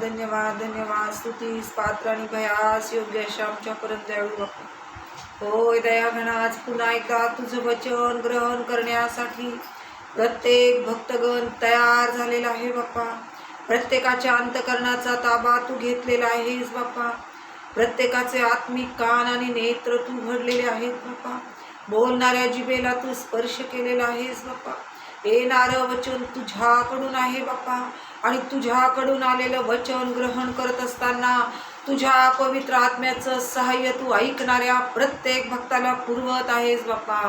धन्यवाद धन्यवाद धन्यवाद. स्तुतीस पात्र आणि भयास योग्य अशा आमच्या परम दयाळू बाप्पा. होय दयाघन, आज पुन्हा एकदा तुझं वचन ग्रहण करण्यासाठी प्रत्येक भक्तगण तयार झालेला आहे बाप्पा. प्रत्येकाच्या अंतकरणाचा ताबा तू घेतलेला आहेस बाप्पा. प्रत्येकाचे आत्मिक कान आणि नेत्र तू घडलेले आहेत बाप्पा. बोलणाऱ्या जिभेला तू स्पर्श केलेला आहेस बाप्पा. येणारं वचन तुझ्याकडून आहे बाप्पा. आणि तुझ्याकडून आलेलं वचन ग्रहण करत असताना तुझ्या पवित्र आत्म्याचं सहाय्य तू ऐकणाऱ्या प्रत्येक भक्ताला पुरवत आहेस बाप्पा.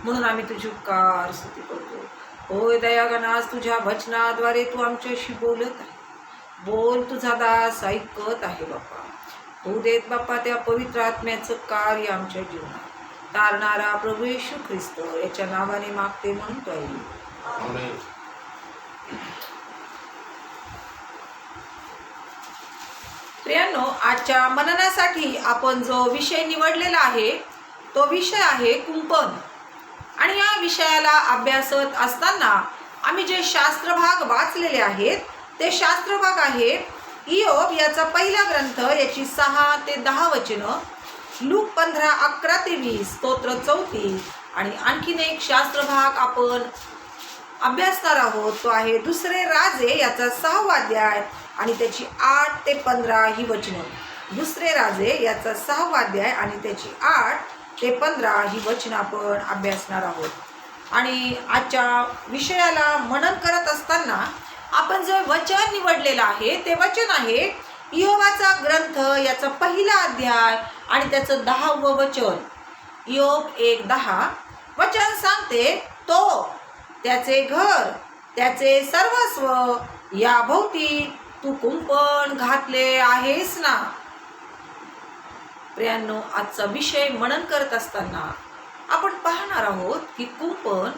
म्हणून आम्ही तुझी उपकार स्तुती करतो. होय दयागणास, तुझ्या वचनाद्वारे तू आमच्याशी बोलत आहे. बोल, तुझा दास ऐकत आहे बाप्पा. तू देत बाप्पा त्या पवित्र आत्म्याचं कार्य आमच्या जीवनात. तारणारा प्रभू येशू ख्रिस्त याच्या नावाने मागते म्हणतोय. प्रियांनो, आजच्या मननासाठी आपण जो विषय निवडलेला आहे तो विषय आहे कुंपण. आणि या विषयाला अभ्यासत असताना आम्ही जे शास्त्रभाग वाचलेले आहेत ते शास्त्रभाग आहे इयोब याचा पहिला ग्रंथ, याची 6 ते 10 वचनं, लूक 15 11 ते 20, स्तोत्र 34. आणि आणखीन एक शास्त्रभाग आपण अभ्यासणार आहोत तो आहे दुसरे राजे याचा 6वा अध्याय आणि त्याची 8 ते 15 ही वचनं. दुसरे राजे याचा 6वा अध्याय आणि त्याची 8 ते 15 ही वचनं आपण अभ्यासणार आहोत. आणि आजच्या विषयाला मनन करत असताना आपण जे वचन निवडलेलं आहे ते वचन आहे इयोबाचा ग्रंथ याचा पहिला अध्याय आणि त्याचं 10वं वचन. इयोब 1:10 वचन सांगते, तो त्याचे घर, त्याचे सर्वस्व या भोवती तू कुंपण घातले आहेस ना. प्रियांनो, आजचा विषय मनन करत असताना आपण पाहणार आहोत की कुंपण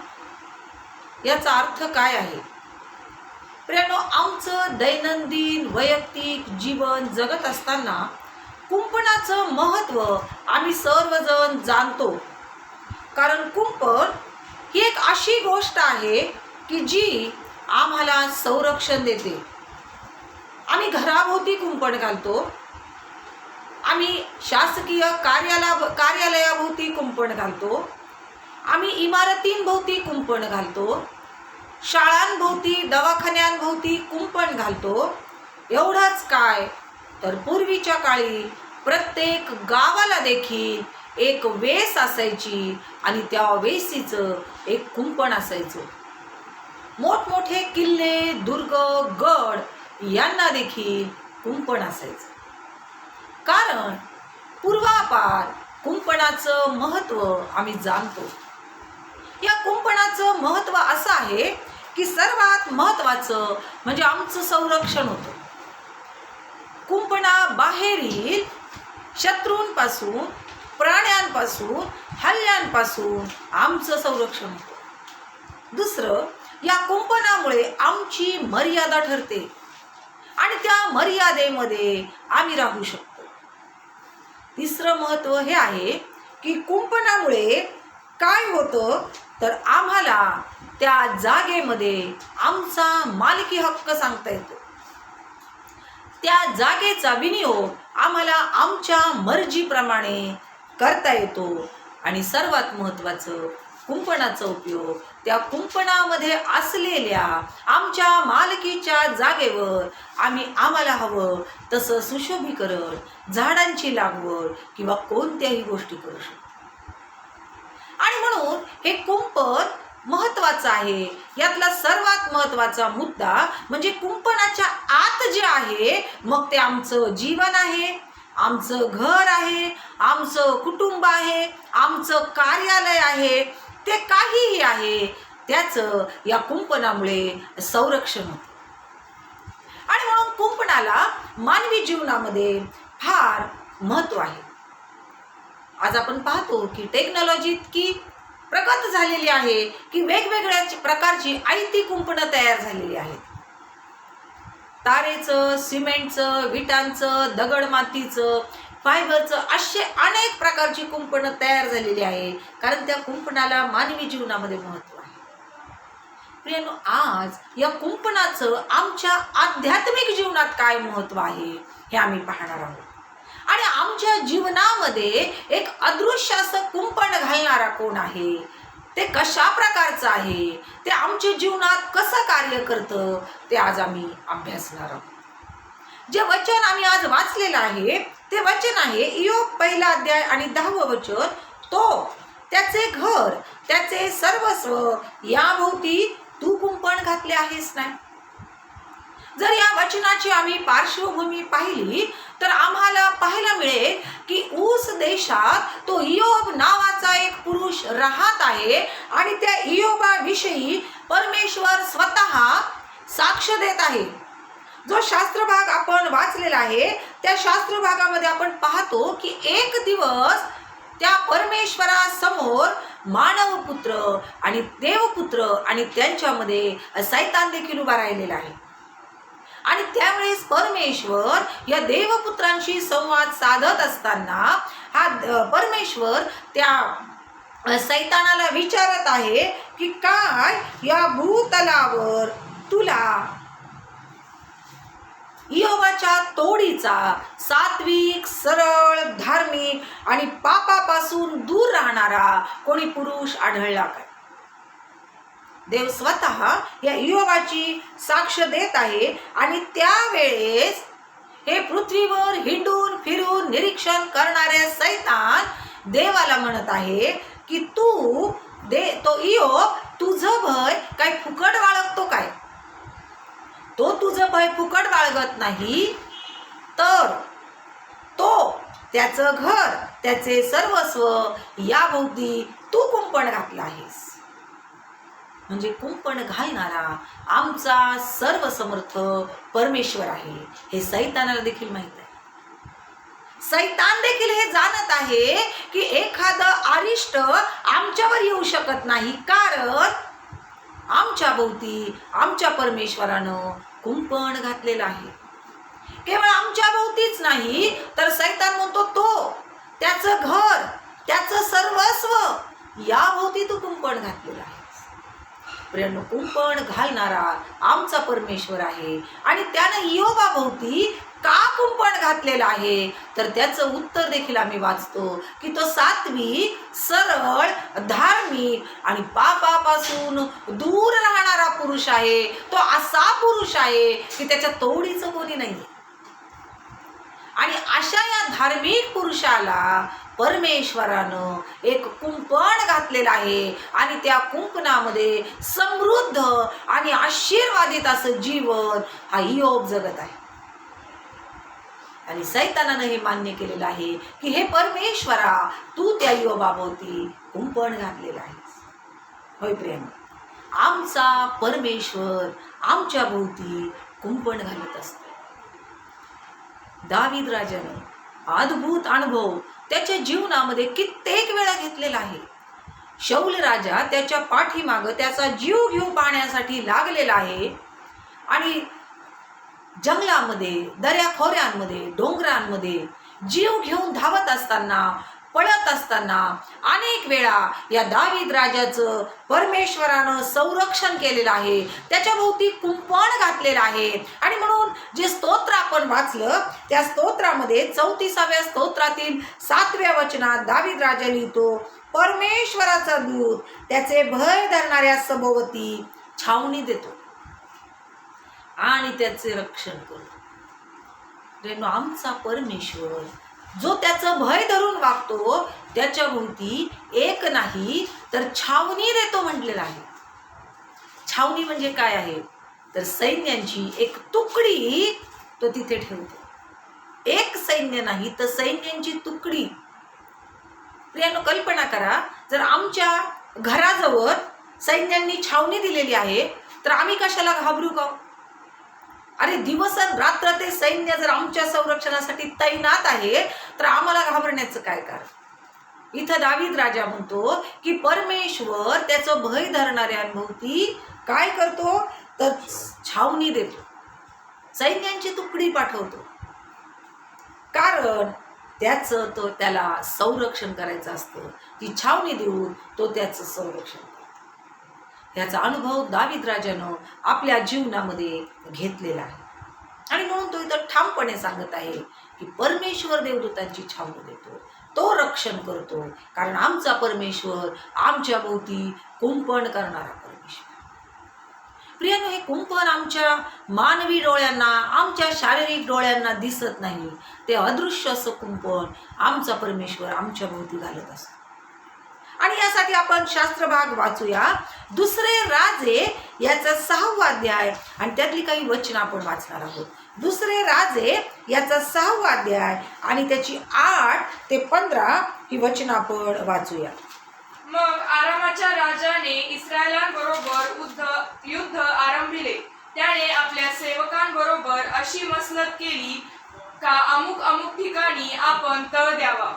याचा अर्थ काय आहे. प्रियांनो, आमचं दैनंदिन वैयक्तिक जीवन जगत असताना कुंपणाचं महत्त्व आम्ही सर्वजण जाणतो. कारण कुंपण ही एक अशी गोष्ट आहे की जी आम्हाला संरक्षण देते. आम्ही घराभोवती कुंपण घालतो, आम्ही शासकीय कार्यालयाभोवती कुंपण घालतो, आम्ही इमारतींभोवती कुंपण घालतो, शाळांभोवती दवाखान्यांभोवती कुंपण घालतो. एवढंच काय तर पूर्वीच्या काळी प्रत्येक गावाला देखील एक वेस असायची आणि त्या वेसीचं एक कुंपण असायचं. मोठमोठे किल्ले, दुर्ग, गड यांना देखील कुंपण असायचं. कारण पूर्वापार कुंपणाचं महत्त्व आम्ही जाणतो. या कुंपणाचं महत्त्व असं आहे की सर्वात महत्त्वाचं म्हणजे आमचं संरक्षण होतं. कुंपणाबाहेरील शत्रूंपासून, प्राण्यांपासून, हल्ल्यांपासून आमचं संरक्षण होतं. दुसरं, या कुंपणामुळे आमची मर्यादा ठरते आणि त्या मर्यादेमध्ये आम्ही राहू शकतो. तिसरं महत्त्व हे आहे की कुंपणामुळे काय होतं तर आम्हाला त्या जागेमध्ये आमचा मालकी हक्क सांगता येतो. त्या जागेचा विनियोग आम्हाला आमच्या मर्जीप्रमाणे करता येतो. आणि सर्वात महत्त्वाचं, कुंपणाचा उपयोग त्या कुंपणामध्ये असलेल्या आमच्या मालकीच्या जागेवर आम्हाला हवं तसं सुशोभीकरण, झाडांची लागवड किंवा कोणत्याही गोष्टी करू शकतो. आणि म्हणून हे कुंपण महत्त्वाचं आहे. यातला सर्वात महत्त्वाचा मुद्दा म्हणजे कुंपणाच्या आत जे आहे, मग ते आमचं जीवन आहे, आमचं घर आहे, आमचं कुटुंब आहे, आमचं कार्यालय आहे, ते काहीही आहे, त्याचं या कुंपणामुळे संरक्षण होतं. आणि म्हणून कुंपणाला मानवी जीवनामध्ये फार महत्त्व आहे. आज आपण पाहतो की टेक्नॉलॉजी इतकी प्रगत झालेली आहे की वेगवेगळ्या प्रकारची आयती कुंपणं तयार झालेली आहेत. तारेचं, सिमेंटचं, विटांचं, दगडमातीचं, फायबरचं असे अनेक प्रकारची कुंपणं तयार झालेली आहे. कारण त्या कुंपणाला मानवी जीवनामध्ये महत्त्व आहे. प्रियानो, आज या कुंपणाचं आमच्या आध्यात्मिक जीवनात काय महत्व आहे हे आम्ही पाहणार आहोत. आणि आमच्या जीवनामध्ये एक अदृश्य असं कुंपण घालणारा कोण आहे, ते कशा प्रकारचं आहे, ते आमच्या जीवनात कसं कार्य करतं, ते आज आम्ही अभ्यासणार आहोत. जे वचन आम्ही आज वाचलेलं आहे ते वचन आहे इयोब 1 अध्याय आणि 10 वचन. तो त्याचे घर, त्याचे सर्वस्व याभोवती तू कुंपण घातले आहेस नाही. जर या वचनाची आम्ही पार्श्वभूमी पाहिली तर आम्हाला पाहायला मिळेल की ऊस देशात तो इयोब नावाचा एक पुरुष राहत आहे आणि त्या इयोबाविषयी परमेश्वर स्वतः साक्ष देत आहे. जो शास्त्रभाग आपण वाचलेला आहे त्या शास्त्रभागामध्ये आपण पाहतो की एक दिवस त्या परमेश्वरासमोर मानवपुत्र आणि देवपुत्र आणि त्यांच्यामध्ये सैतान देखील उभा राहिलेला आहे. आणि त्यावेळेस परमेश्वर या देवपुत्रांशी संवाद साधत असताना हा परमेश्वर त्या सैतानाला विचारत आहे की काय या भूतलावर तुला इयोबाच्या तोडीचा सात्विक, सरळ, धार्मिक आणि पापापासून दूर राहणारा कोणी पुरुष आढळला काय. देव स्वतः या इयोबाची साक्ष देत आहे आणि त्यावेळेस हे पृथ्वीवर हिंडून फिरून निरीक्षण करणारे सैतान देवाला म्हणत आहे की तो इयोब तुझं भय काय फुकट बाळगतो काय. तो तुझं भय फुकट बाळगत नाही, तर तो त्याचं घर, त्याचे सर्वस्व याभोवती तू कुंपण घातलं आहेस. म्हणजे कुंपण घालणारा आमचा सर्वसमर्थ परमेश्वर आहे हे सैतानाला देखील माहित आहे. सैतान देखील हे जाणत आहे की एखादं अरिष्ट आमच्यावर येऊ शकत नाही, कारण आमच्या भोवती आमच्या परमेश्वरानं कुंपण घातलेलं आहे. केवळ आमच्या भोवतीच नाही तर सैतान म्हणतो तो त्याचं घर, त्याचं सर्वस्व याभोवती तू कुंपण घातलेलं आहे. प्रियांनो, कुंपण घालणारा आमचा परमेश्वर आहे आणि त्यानं इयोबाभोवती का कुंपण घातलेलं आहे तर त्याचं उत्तर देखील आम्ही वाचतो की तो सात्विक, सरळ, धार्मिक आणि पापापासून दूर राहणारा पुरुष आहे. तो असा पुरुष आहे की त्याच्या तोडीचं कोणी नाही. आणि अशा या धार्मिक पुरुषाला परमेश्वरानं एक कुंपण घातलेलं आहे आणि त्या कुंपणामध्ये समृद्ध आणि आशीर्वादित असं जीवन हा इयोब जगत आहे. आणि सैतानानं हे मान्य केलेलं आहे की हे परमेश्वरा, तू त्या इयोबाभोवती कुंपण घातलेलं आहेस. होय प्रियांनो, आमचा परमेश्वर आमच्या भोवती कुंपण घालत असतो. दावीद राजाने अद्भुत अनुभव त्याच्या जीवनामध्ये कित्येक वेळा घेतलेला आहे. शौल राजा त्याच्या पाठीमागं त्याचा जीव घेऊ पाहण्यासाठी लागलेला आहे आणि जंगलामध्ये, दऱ्याखोऱ्यांमध्ये, डोंगरांमध्ये जीव घेऊन धावत असताना, पळत असताना अनेक वेळा या दावीद राजाचं परमेश्वरानं संरक्षण केलेलं आहे, त्याच्या भोवती कुंपण घातलेलं आहे. आणि म्हणून जे स्तोत्र आपण वाचलं त्या स्तोत्रामध्ये 34व्या स्तोत्रातील 7व्या वचनात दावीद राजा लिहितो, परमेश्वराचा दूत त्याचे भय धरणाऱ्या सभोवती छावणी देतो आणि त्याचे रक्षण करतो. आमचा परमेश्वर जो त्याचं भय धरून वागतो त्याच्या भोवती एक नाही तर छावणी देतो म्हटलेलं आहे. छावणी म्हणजे काय आहे तर सैन्यांची एक तुकडी तो तिथे ठेवतो. एक सैन्य नाही तर सैन्यांची तुकडी. प्रियांनो, कल्पना करा, जर आमच्या घराजवळ सैन्यांनी छावणी दिलेली आहे तर आम्ही कशाला घाबरू का. अरे दिवसरात्र ते सैन्य जर आमच्या संरक्षणासाठी तैनात आहे तर आम्हाला घाबरण्याचं काय कारण. इथं दावीद राजा म्हणतो की परमेश्वर त्याचं भय धरणाऱ्यांभोवती काय करतो तर छावणी देतो, सैन्यांची तुकडी पाठवतो, कारण त्याला संरक्षण करायचं असतं. ती छावणी देऊन तो त्याचं संरक्षण करतो. ह्याचा अनुभव दावीद राजानं आपल्या जीवनामध्ये घेतलेला आहे. आणि म्हणून तो इथं ठामपणे सांगत आहे की परमेश्वर देवदूतांची छावणी देतो, तो रक्षण करतो, कारण आमचा परमेश्वर आमच्या भोवती कुंपण करणारा परमेश्वर. प्रियानो, हे कुंपण आमच्या मानवी डोळ्यांना, आमच्या शारीरिक डोळ्यांना दिसत नाही. ते अदृश्य असं कुंपण आमचा परमेश्वर आमच्या भोवती घालत असतो. आणि यासाठी आपण शास्त्र भाग वाचूया. दुसरे राजे याचा 6वा अध्याय आणि त्यातली काही वचन आपण वाचणार आहोत. दुसरे राजे याचा 6वा अध्याय आणि त्याची 8 ते 15 ही वचन आपण वाचूया. मग आरामाच्या राजाने इस्रायलांबरोबर युद्ध आरंभिले. त्याने आपल्या सेवकांबरोबर अशी मसलत केली का अमुक अमुक ठिकाणी आपण तळ द्यावा.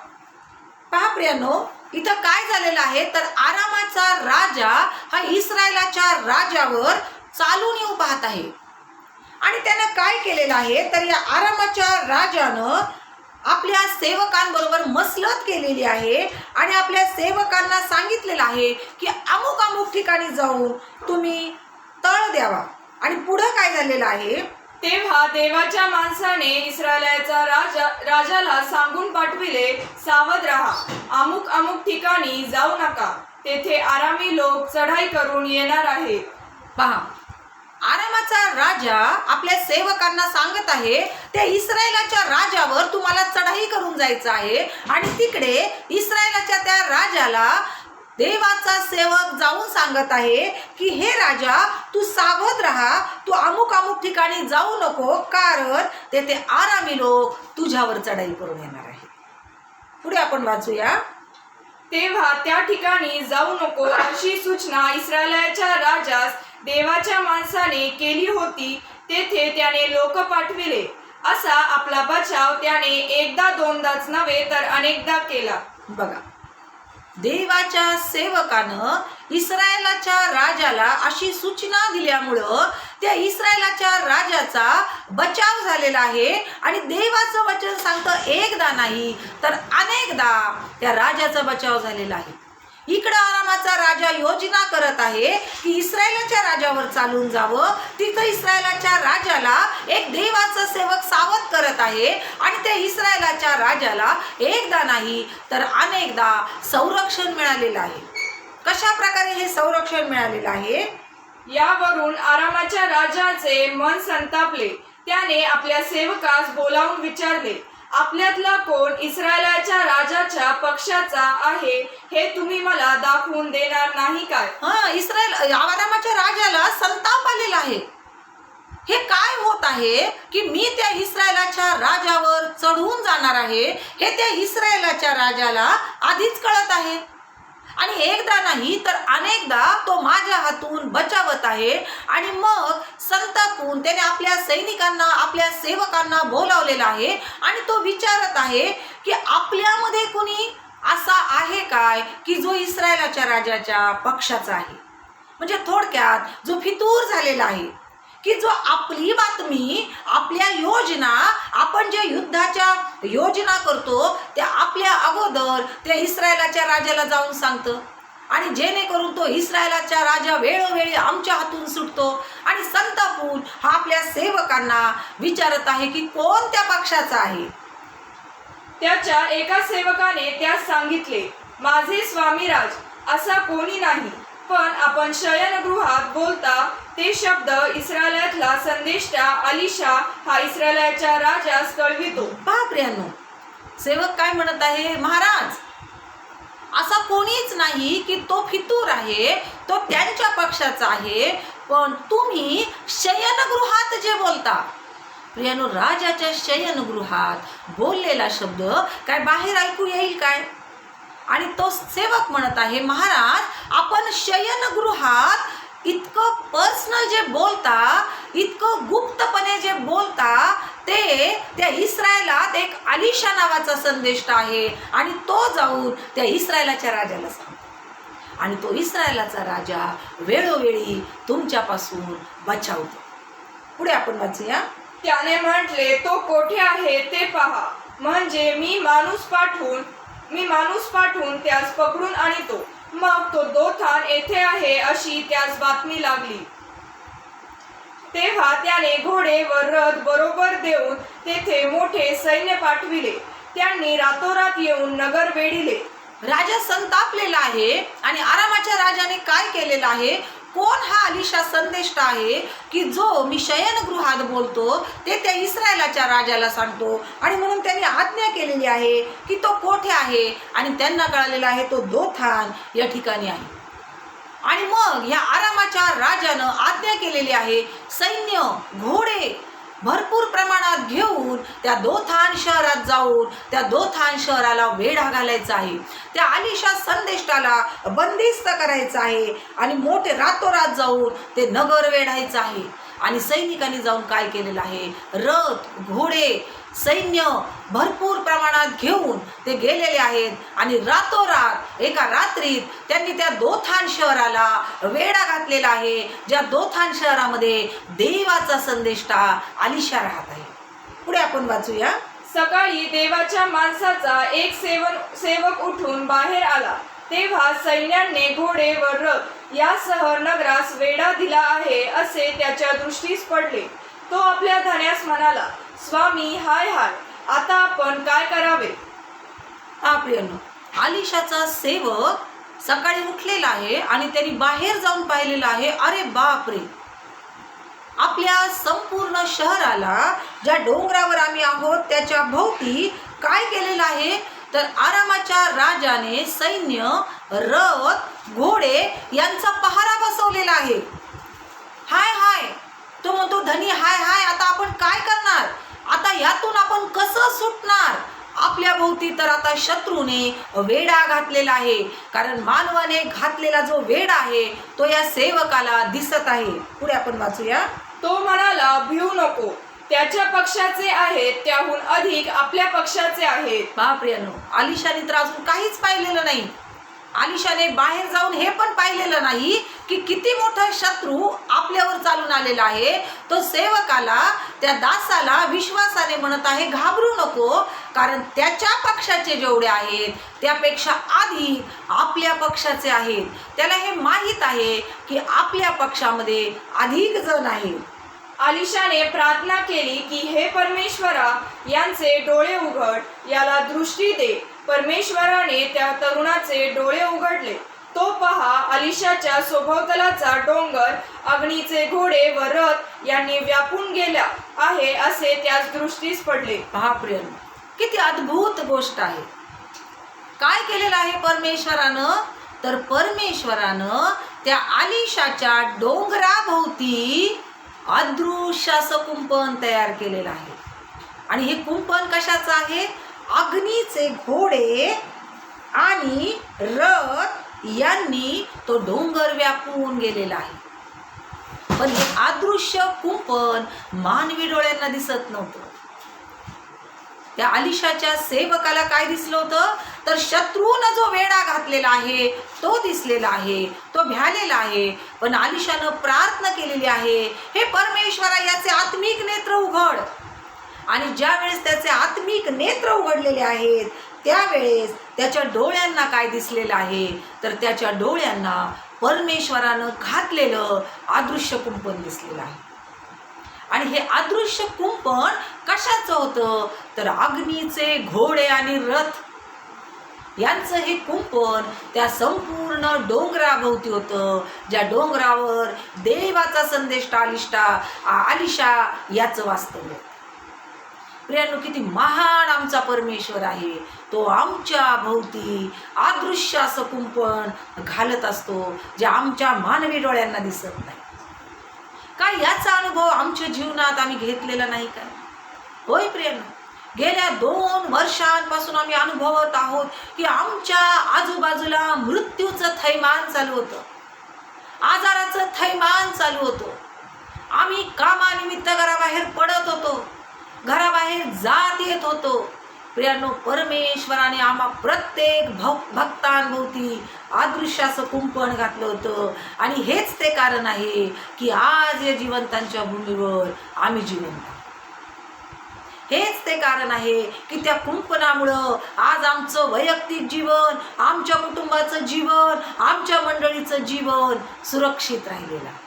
पहा प्रियानो, इथं काय झालेलं आहे तर आरामाचा राजा हा इस्रायलाच्या राजावर चालून येऊ पाहत आहे. आणि त्यानं काय केलेलं आहे तर या आरामाच्या राजानं आपल्या सेवकांबरोबर मसलत केलेली आहे आणि आपल्या सेवकांना सांगितलेलं आहे की अमुक अमुक ठिकाणी जाऊन तुम्ही तळ द्यावा. आणि पुढं काय झालेलं आहे, तेव्हा देवाच्या माणसाने इस्रायलाच्या राजाला सांगून पाठविले, सावध राहा, अमुक अमुक ठिकाणी जाऊ नका, तेथे आरामी लोक चढाई करून येणार आहेत. पहा, आरामाचा राजा आपल्या सेवकांना सांगत आहे त्या इस्रायलाच्या राजावर तुम्हाला चढाई करून जायचं आहे. आणि तिकडे इस्रायलाच्या त्या राजाला देवाचा सेवक जाऊन सांगत आहे की हे राजा, तू सावध राहा, तू अमुक अमुक ठिकाणी जाऊ नको, कारण तेथे आरामी लोक तुझ्यावर चढाई करून येणार आहे. पुढे आपण वाचूया. तेव्हा त्या ठिकाणी जाऊ नको अशी सूचना इस्रायलाच्या राजास देवाच्या माणसाने केली होती. तेथे त्याने लोक पाठविले. असा आपला बचाव त्याने एकदा दोनदाच नव्हे तर अनेकदा केला. बघा, देवाच्या सेवकानं इस्रायलाच्या राजाला अशी सूचना दिल्यामुळं त्या इस्रायलाच्या राजाचा बचाव झालेला आहे. आणि देवाचं वचन सांगतं एकदा नाही तर अनेकदा त्या राजाचा बचाव झालेला आहे. इकडं आरामाचा राजा योजना करत आहे की इस्रायलाच्या राजावर चालून जावं. तिथं इस्रायलाच्या राजाला एक देवाचा सेवक सावध करत आहे आणि त्या इस्रायलाच्या राजाला एकदा नाही तर अनेकदा संरक्षण मिळालेलं आहे. कशा प्रकारे हे संरक्षण मिळालेलं आहे? यावरून आरामाच्या राजाचे मन संतापले. त्याने आपल्या सेवकास बोलावून विचारले, आपल्यातला कोण इस्रायलाच्या राजाच्या पक्षाचा आहे हे तुम्ही मला दाखवून देणार नाही काय? आरामाच्या राजाला संताप आलेला आहे. हे काय होत आहे की मी त्या इस्रायलाच्या राजावर चढून जाणार आहे हे त्या इस्रायलाच्या राजाला आधीच कळत आहे. आणि एकदा नाही तर अनेकदा तो माझ्या हातून बचावत आहे. आणि मग संतापून त्याने आपल्या सैनिकांना, आपल्या सेवकांना बोलावलेला आहे आणि तो विचारत आहे की आपल्यामध्ये कुणी असा आहे काय की जो इस्रायलाच्या राजाच्या पक्षाचा आहे. म्हणजे थोडक्यात जो फितूर झालेला आहे, की जो आपली बातमी, आपल्या योजना, आपण जे युद्धाच्या योजना करतो त्या आपल्या अगोदर त्या इस्रायलाच्या राजाला जाऊन सांगतं. आणि जेणेकरून तो इस्रायलाच्या राजा वेळोवेळी आमच्या हातून सुटतो. आणि संतापून हा आपल्या सेवकांना विचारत आहे की कोणत्या पक्षाचा आहे. त्याच्या एका सेवकाने त्यास सांगितले, माझे स्वामीराज, असा कोणी नाही, पण आपण शयनगृहात बोलता ते शब्द इस्रायलातला संदेष्टा अलिशा हा इस्रायलाच्या राजास कळवितो. पहा प्रियांनो, सेवक काय म्हणत आहे, महाराज, असा कोणीच नाही की तो फितूर आहे, तो त्यांच्या पक्षाचा आहे, पण तुम्ही शयनगृहात जे बोलता. प्रियांनो, राजाच्या शयनगृहात बोललेला शब्द काय बाहेर ऐकू येईल काय? आणि तो सेवक म्हणत आहे, महाराज, आपण शयनगृहात इतकं पर्सनल जे बोलता, इतकं गुप्तपणे जे बोलता, ते त्या इस्रायलात एक अलिशा नावाचा संदेष्ट आहे आणि तो जाऊन त्या इस्रायलाच्या राजाला सांगतो. आणि तो इस्रायलाचा राजा वेळोवेळी तुमच्यापासून बचावतो. पुढे आपण वाचूया. त्याने म्हटले, तो कोठे आहे ते पहा, म्हणजे मी माणूस पाठवून त्यास पकडून आणतो. मग तो दोथान येथे आहे अशी त्यास बातमी लागली. तेव्हा त्याने घोडे व रथ बरोबर देऊन तेथे मोठे सैन्य पाठविले. त्यांनी रातोरात येऊन नगर वेढिले. राजा संतापलेला आहे आणि आरामाच्या राजाने काय केलेलं आहे? कोण हा अलिशा संदेष्टा आहे की जो मी शयनगृहात बोलतो ते त्या इस्रायलाच्या राजाला सांगतो, आणि म्हणून त्यांनी आज्ञा केलेली आहे की तो कोठे आहे, आणि त्यांना कळालेला आहे तो दोथान या ठिकाणी आहे. आणि मग या आरामाच्या राजानं आज्ञा केलेली आहे सैन्य घोडे भरपूर प्रमाणात घेऊन त्या दोथान शहरात जाऊन त्या दोथान शहराला वेढा घालायचा आहे, त्या अलिशा संदेष्टाला बंदिस्त करायचं आहे, आणि मोठे रातोरात जाऊन ते नगर वेढायचं आहे. आणि सैनिकांनी जाऊन काय केलेलं आहे? रथ घोडे सैन्य भरपूर प्रमाणात घेऊन ते गेलेले आहेत, आणि रातोरात एका रात्रीत त्यांनी त्या दोथान शहराला वेढा घातलेला आहे, ज्या दोथान शहरामध्ये देवाचा संदेष्टा अलिशा राहत आहे. पुढे आपण वाचूया. सकाळी देवाच्या माणसाचा एक सेवक उठून बाहेर आला. तेव्हा सैन्याने घोडे व रथ यासह नगरास वेढा दिला आहे असे त्याच्या दृष्टीस पडले. तो आपल्या धन्यास म्हणाला, स्वामी, हाय हाय, आता आपण काय करावे? हा प्रियांनो, अलिशाचा सेवक सकाळी उठलेला आहे आणि त्यांनी बाहेर जाऊन पाहिलेलं आहे. अरे बापरे, आपल्या संपूर्ण शहराला, ज्या डोंगरावर आम्ही आहोत त्याच्या भोवती काय केलेलं आहे? तर आरामाच्या राजाने सैन्य रथ घोडे यांचा पहारा बसवलेला आहे. हाय हाय, तो म्हणतो धनी, हाय हाय, आता आपण काय करणार? आता यातून आपण कसं सुटणार? आपल्या भोवती तर आता शत्रूने वेढा घातलेला आहे, कारण मानवाने घातलेला जो वेढा आहे तो या सेवकाला दिसत आहे. पुढे आपण वाचूया. तो म्हणाला, भिऊ नको, त्याच्या पक्षाचे आहेत त्याहून अधिक आपल्या पक्षाचे आहेत. बापरेनो, अलिशाने तर अजून काहीच पाहिलेलं नाही. अलिशाने बाहेर जाऊन हे पण पाहिलेलं नाही की किती मोठा शत्रू आपल्यावर चालून आलेला आहे. तो सेवकाला, त्या दासाला विश्वासाने म्हणत आहे, घाबरू नको, कारण त्याच्या पक्षाचे जेवढे आहेत त्यापेक्षा अधिक आपल्या पक्षाचे आहेत. त्याला हे माहीत आहे की आपल्या पक्षामध्ये अधिक जण आहेत. अलिशाने प्रार्थना केली की हे परमेश्वरा, यांचे डोळे उघड, याला दृष्टी दे. परमेश्वराने त्या तरुणाचे डोळे उघडले. तो पहा, अलिशाच्या सभोवतालचा डोंगर अग्नीचे घोडे व रथ यांनी व्यापून गेला आहे असे त्यास दृष्टीस पडले. महाप्रियन, किती अद्भुत गोष्ट आहे. काय केलेलं आहे परमेश्वरानं? तर परमेश्वरानं त्या अलिशाच्या डोंगराभोवती अदृश्य असं कुंपण तयार केलेलं आहे. आणि हे कुंपण कशाचं आहे? अग्नीचे घोडे आणि रथ यांनी तो डोंगर व्यापून गेलेला आहे. पण हे अदृश्य कुंपण मानवी डोळ्यांना दिसत नव्हतं. त्या अलिशाच्या सेवकाला काय दिसलं होतं? तर शत्रूनं जो वेढा घातलेला आहे तो दिसलेला आहे, तो भ्यालेला आहे. पण अलिशानं प्रार्थना केलेली आहे, हे परमेश्वरा, याचे आत्मिक नेत्र उघड. आणि ज्या वेळेस त्याचे आत्मिक नेत्र उघडलेले आहेत त्यावेळेस त्याच्या डोळ्यांना काय दिसलेलं आहे? तर त्याच्या डोळ्यांना परमेश्वरानं घातलेलं अदृश्य कुंपण दिसलेलं आहे. आणि हे अदृश्य कुंपण कशाचं होतं? तर अग्नीचे घोडे आणि रथ यांचं हे कुंपण त्या संपूर्ण डोंगराभोवती होतं, ज्या डोंगरावर देवाचा संदेष्टा अलिशा याचं वास्तव्य. प्रियांनो, किती महान आमचा परमेश्वर आहे. तो आमच्या भोवती अदृश्य असं कुंपण घालत असतो, जे आमच्या मानवी डोळ्यांना दिसत नाही. काय याचा अनुभव आमच्या जीवनात आम्ही घेतलेला नाही काय? होय प्रियांनो, गेल्या 2 वर्षांपासून आम्ही अनुभवत आहोत की आमच्या आजूबाजूला मृत्यूचं थैमान चालू होतं, आजाराचं थैमान चालू होतं. आम्ही कामानिमित्त घराबाहेर पडत होतो, घराबाहेर जात येत होतो. प्रियांनो, परमेश्वराने आम्हा प्रत्येक भक्तांभोवती अदृश्याचं कुंपण घातलं होतं. आणि हेच ते कारण आहे की आज या जिवंतांच्या भूमीवर आम्ही जिवंत. हेच ते कारण आहे की त्या कुंपणामुळं आज आमचं वैयक्तिक जीवन, आमच्या कुटुंबाचं जीवन, आमच्या मंडळीचं जीवन सुरक्षित राहिलेलं आहे.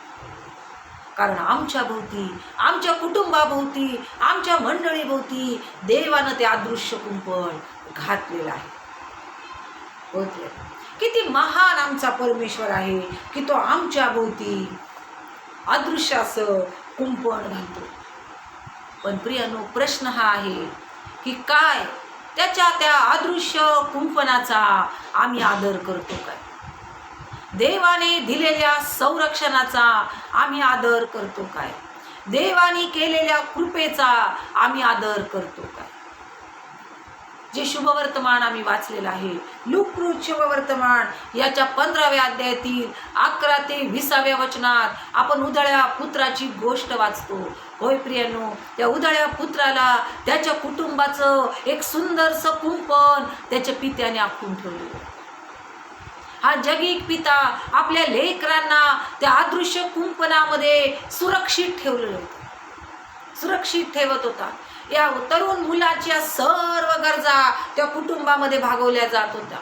कारण आमच्या भोवती, आमच्या कुटुंबाभोवती, आमच्या मंडळीभोवती देवानं ते अदृश्य कुंपण घातलेलं आहे. होते किती महान आमचा परमेश्वर आहे की तो आमच्या भोवती अदृश्य असं कुंपण घालतो. पण प्रियानो, प्रश्न हा आहे की काय त्याच्या त्या अदृश्य कुंपणाचा आम्ही आदर करतो काय? देवाने दिलेल्या संरक्षणाचा आम्ही आदर करतो काय? देवाने केलेल्या कृपेचा आम्ही आदर करतो काय? जे शुभवर्तमान आम्ही वाचलेलं आहे, लूककृत शुभवर्तमान याच्या 15व्या अध्यायातील 11 ते 20व्या वचनात आपण उधळ्या पुत्राची गोष्ट वाचतो. होय प्रियानो, त्या उधळ्या पुत्राला त्याच्या कुटुंबाचं एक सुंदरसं कुंपण त्याच्या पित्याने आखून ठेवलेलं. हा जगिक पिता आपल्या लेकरांना त्या अदृश्य कुंपणामध्ये सुरक्षित ठेवलेलं होतं, सुरक्षित ठेवत होता. या तरुण मुलाच्या सर्व गरजा त्या कुटुंबामध्ये भागवल्या जात होत्या.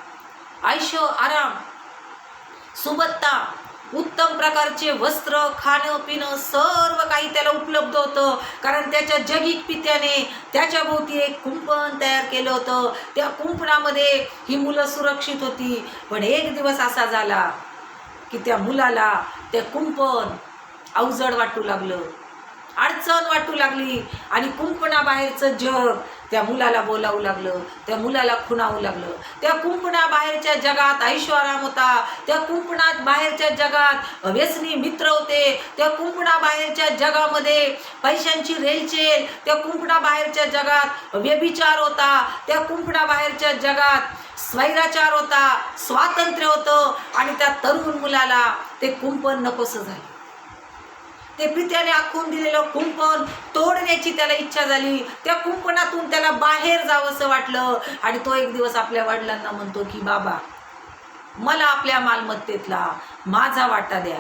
आयुष्य, आराम, सुबत्ता, उत्तम प्रकारचे वस्त्र, खाणं पिणं सर्व काही त्याला उपलब्ध होतं. कारण त्याच्या जगिक पित्याने त्याच्या भोवती एक कुंपण तयार केलं होतं. त्या कुंपणामध्ये ही मुलं सुरक्षित होती. पण एक दिवस असा झाला की त्या मुलाला ते कुंपण अवजड वाटू लागलं, अडचण वाटू लागली आणि कुंपणाबाहेरचं जग त्या मुलाला बोलावू लागलं, त्या मुलाला खुणावू लागलं. त्या कुंपणाबाहेरच्या जगात ऐशोआराम होता, त्या कुंपणात बाहेरच्या जगात व्यसनी मित्र होते, त्या कुंपणाबाहेरच्या जगामध्ये पैशांची रेलचेल, त्या कुंपणाबाहेरच्या जगात व्यभिचार होता, त्या कुंपणाबाहेरच्या जगात स्वैराचार होता, स्वातंत्र्य होतं. आणि त्या तरुण मुलाला ते कुंपण नकोसं झालं. ते पित्याने आखून दिलेलं कुंपण तोडण्याची त्याला इच्छा झाली. त्या कुंपणातून त्याला बाहेर जावंसं वाटलं आणि तो एक दिवस आपल्या वडिलांना म्हणतो की बाबा, मला आपल्या मालमत्तेतला माझा वाटा द्या.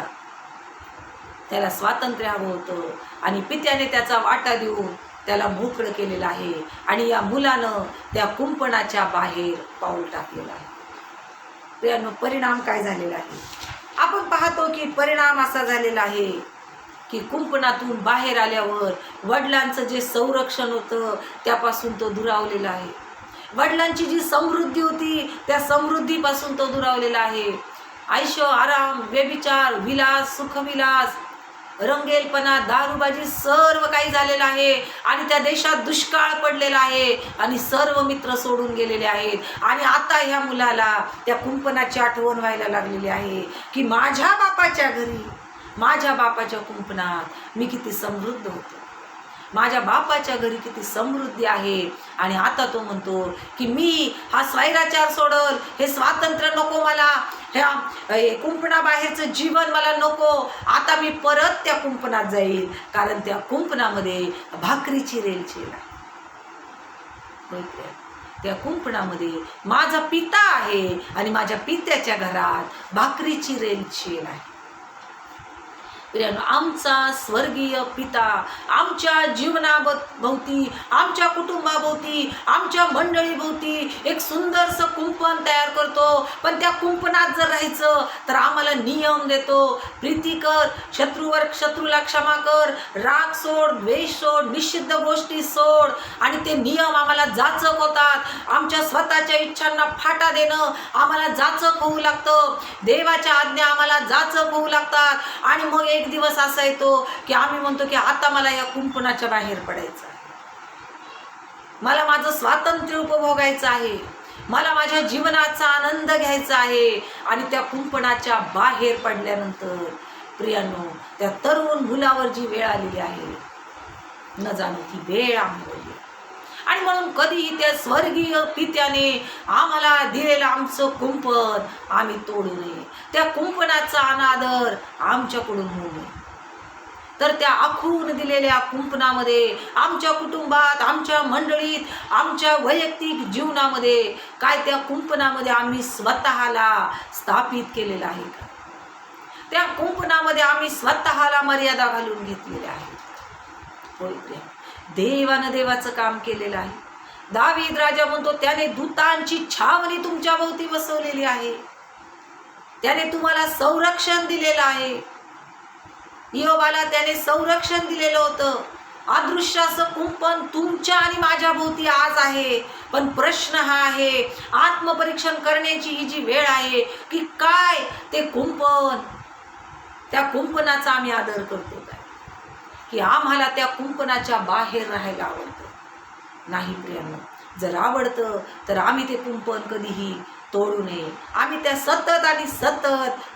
त्याला स्वातंत्र्य हवं होतं आणि पित्याने त्याचा वाटा देऊन त्याला मोकळं केलेलं आहे. आणि या मुलानं त्या कुंपणाच्या बाहेर पाऊल टाकलेलं आहे. त्यानं परिणाम काय झालेला आहे? आपण पाहतो की परिणाम असा झालेला आहे की कुंपणातून बाहेर आल्यावर वडिलांचं जे संरक्षण होतं त्यापासून तो दुरावलेला आहे. वडिलांची जी समृद्धी होती त्या समृद्धीपासून तो दुरावलेला आहे. आयुष्य, आराम, व्यभिचार, विलास, सुखविलास, रंगेलपणा, दारूबाजी सर्व काही झालेलं आहे. आणि त्या देशात दुष्काळ पडलेला आहे आणि सर्व मित्र सोडून गेलेले आहेत. आणि आता ह्या मुलाला त्या कुंपणाची आठवण व्हायला लागलेली आहे की माझ्या बापाच्या घरी, माझ्या बापाच्या कुंपणात मी किती समृद्ध होतो, माझ्या बापाच्या घरी किती समृद्धी आहे. आणि आता तो म्हणतो की मी हा स्वैराचार सोडल, हे स्वातंत्र्य नको मला, ह्या कुंपणाबाहेरचं जीवन मला नको. आता मी परत त्या कुंपणात जाईल, कारण त्या कुंपणामध्ये भाकरीची रेलचेल आहे. त्या कुंपणामध्ये माझा पिता आहे आणि माझ्या पित्याच्या घरात भाकरीची रेलचेल आहे. आमचा स्वर्गीय पिता आमच्या जीवनाभोवती, आमच्या कुटुंबाभोवती, आमच्या मंडळीभोवती एक सुंदरसं कुंपण तयार करतो. पण त्या कुंपणात जर राहायचं तर आम्हाला नियम देतो. प्रीती कर, शत्रूला क्षमा कर, राग सोड, द्वेष सोड, निषिद्ध गोष्टी सोड. आणि ते नियम आम्हाला जाचक होतात. आमच्या स्वतःच्या इच्छांना फाटा देणं आम्हाला जाचक होऊ लागतं. देवाच्या आज्ञा आम्हाला जाचक होऊ लागतात. आणि मग एक दिवस असा येतो की आम्ही म्हणतो की आता मला या कुंपणाच्या बाहेर पडायचं आहे, मला माझं स्वातंत्र्य उपभोगायचं आहे, मला माझ्या जीवनाचा आनंद घ्यायचा आहे. आणि त्या कुंपणाच्या बाहेर पडल्यानंतर प्रियानो, त्या तरुण मुलावर जी वेळ आलेली आहे, न जाणो ती वेळ आम्हाला. आणि म्हणून कधीही त्या स्वर्गीय पित्याने आम्हाला दिलेलं आमचं कुंपण आम्ही तोडू नये. त्या कुंपणाचा अनादर आमच्याकडून होऊ नये. तर त्या आखून दिलेल्या कुंपणामध्ये आमच्या कुटुंबात, आमच्या मंडळीत, आमच्या वैयक्तिक जीवनामध्ये काय त्या कुंपणामध्ये आम्ही स्वतःला स्थापित केलेलं आहे का? त्या कुंपणामध्ये आम्ही स्वतःला मर्यादा घालून घेतलेल्या आहेत. होय, देवानं देवाचं काम केलेलं आहे. दावीद राजा म्हणतो त्याने दूतांची छावणी तुमच्या भोवती बसवलेली आहे. त्याने तुम्हाला संरक्षण दिलेलं आहे. योबाला त्याने संरक्षण दिलेलं होतं. अदृश्याचं कुंपण तुमच्या आणि माझ्या भोवती आज आहे. पण प्रश्न हा आहे, आत्मपरीक्षण करण्याची ही जी वेळ आहे की काय ते कुंपण, त्या कुंपणाचा आम्ही आदर करतो काय, की आम्हाला त्या कुंपणाच्या बाहेर राहायला आवडतं? नाही प्रियांनो, जर आवडतं तर आम्ही ते कुंपण कधीही तोडू नये. आम्ही त्या सतत आणि सतत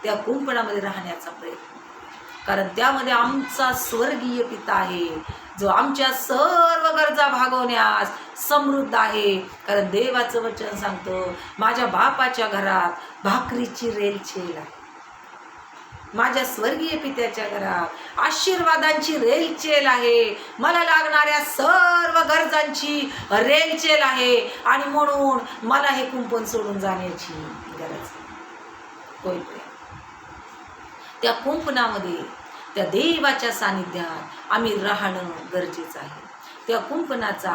त्या कुंपणामध्ये राहण्याचा प्रयत्न करू. कारण त्यामध्ये आमचा स्वर्गीय पिता आहे, जो आमच्या सर्व गरजा भागवण्यास समृद्ध आहे. कारण देवाचं वचन सांगतं, माझ्या बापाच्या घरात भाकरीची रेलचेल आहे. माझ्या स्वर्गीय पित्याच्या घरात आशीर्वादांची रेलचेल आहे. मला लागणाऱ्या सर्व गरजांची रेलचेल आहे. आणि म्हणून मला हे कुंपण सोडून जाण्याची गरज नाही. होय, त्या कुंपणामध्ये, त्या देवाच्या सानिध्यात आम्ही राहणं गरजेचं आहे. त्या कुंपणाचा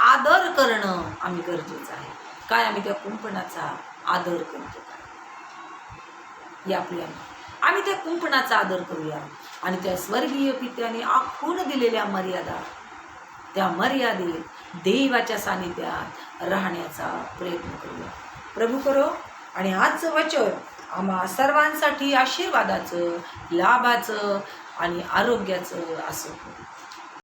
आदर करणं आम्ही गरजेचं आहे. काय आम्ही त्या कुंपणाचा आदर करतो काय? या आपल्याला आम्ही त्या कुंपणाचा आदर करूया आणि त्या स्वर्गीय पित्याने आखून दिलेल्या मर्यादा, त्या मर्यादेत देवाच्या सानिध्यात राहण्याचा प्रयत्न करूया. प्रभू करो आणि आजचं वचन आम्हा सर्वांसाठी आशीर्वादाचं, लाभाचं आणि आरोग्याचं असो.